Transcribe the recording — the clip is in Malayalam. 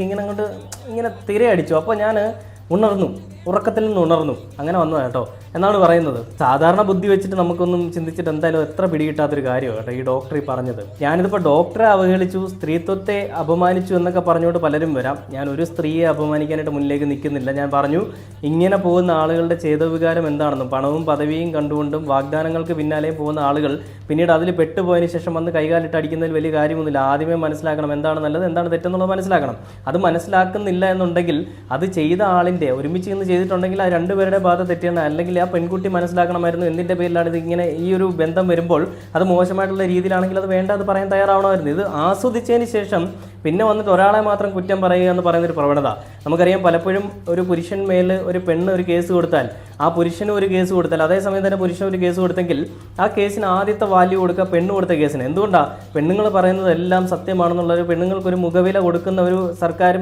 ഇങ്ങനെ അങ്ങോട്ട് ഇങ്ങനെ തിരയടിച്ചു. അപ്പോൾ ഞാൻ ഉണർന്നു, ഉറക്കത്തിൽ നിന്ന് ഉണർന്നു, അങ്ങനെ വന്നതാണ് കേട്ടോ എന്നാണ് പറയുന്നത്. സാധാരണ ബുദ്ധി വെച്ചിട്ട് നമുക്കൊന്നും ചിന്തിച്ചിട്ട് എന്തായാലും എത്ര പിടികിട്ടാത്തൊരു കാര്യമാണ് കേട്ടോ ഈ ഡോക്ടർ ഈ പറഞ്ഞത്. ഞാനിതിപ്പോൾ ഡോക്ടറെ അവഹേളിച്ചു, സ്ത്രീത്വത്തെ അപമാനിച്ചു എന്നൊക്കെ പറഞ്ഞുകൊണ്ട് പലരും വരാം. ഞാൻ ഒരു സ്ത്രീയെ അപമാനിക്കാനായിട്ട് മുന്നിലേക്ക് നിൽക്കുന്നില്ല. ഞാൻ പറഞ്ഞു ഇങ്ങനെ പോകുന്ന ആളുകളുടെ ചേതോവികാരം എന്താണെന്നും പണവും പദവിയും കണ്ടുകൊണ്ടും വാഗ്ദാനങ്ങൾക്ക് പിന്നാലെ പോകുന്ന ആളുകൾ പിന്നീട് അതിൽ പെട്ടുപോയതിന് ശേഷം വന്ന് കൈകാലിട്ട് അടിക്കുന്നതിൽ വലിയ കാര്യമൊന്നുമില്ല. ആദ്യമേ മനസ്സിലാക്കണം എന്താണ് നല്ലത് എന്താണ് തെറ്റെന്നുള്ളത് മനസ്സിലാക്കണം. അത് മനസ്സിലാക്കുന്നില്ല എന്നുണ്ടെങ്കിൽ അത് ചെയ്ത ആളിൻ്റെ ഒരുമിച്ച് നിന്ന് ചെയ്തിട്ടുണ്ടെങ്കിൽ ആ രണ്ടുപേരുടെ ബാധ തെറ്റിയാണ്. അല്ലെങ്കിൽ ആ പെൺകുട്ടി മനസ്സിലാക്കണമായിരുന്നു എന്തിൻ്റെ പേരിലാണ് ഇത് ഇങ്ങനെ ഈ ഒരു ബന്ധം വരുമ്പോൾ അത് മോശമായിട്ടുള്ള രീതിയിലാണെങ്കിൽ അത് വേണ്ട അത് പറയാൻ തയ്യാറാവണമായിരുന്നു. ഇത് ആസ്വദിച്ചതിന് ശേഷം പിന്നെ വന്നിട്ട് ഒരാളെ മാത്രം കുറ്റം പറയുക എന്ന് പറയുന്നൊരു പ്രവണത നമുക്കറിയാം. പലപ്പോഴും ഒരു പുരുഷൻ മേൽ ഒരു പെണ്ണ് ഒരു കേസ് കൊടുത്താൽ ആ പുരുഷന് ഒരു കേസ് കൊടുത്താൽ അതേസമയം തന്നെ പുരുഷൻ ഒരു കേസ് കൊടുത്തെങ്കിൽ ആ കേസിന് ആദ്യത്തെ വാല്യൂ കൊടുക്കുക പെണ്ണ് കൊടുത്ത കേസിന്. എന്തുകൊണ്ടാണ്? പെണ്ണുങ്ങൾ പറയുന്നത് എല്ലാം സത്യമാണെന്നുള്ളൊരു പെണ്ണുങ്ങൾക്കൊരു മുഖവില കൊടുക്കുന്ന ഒരു സർക്കാരും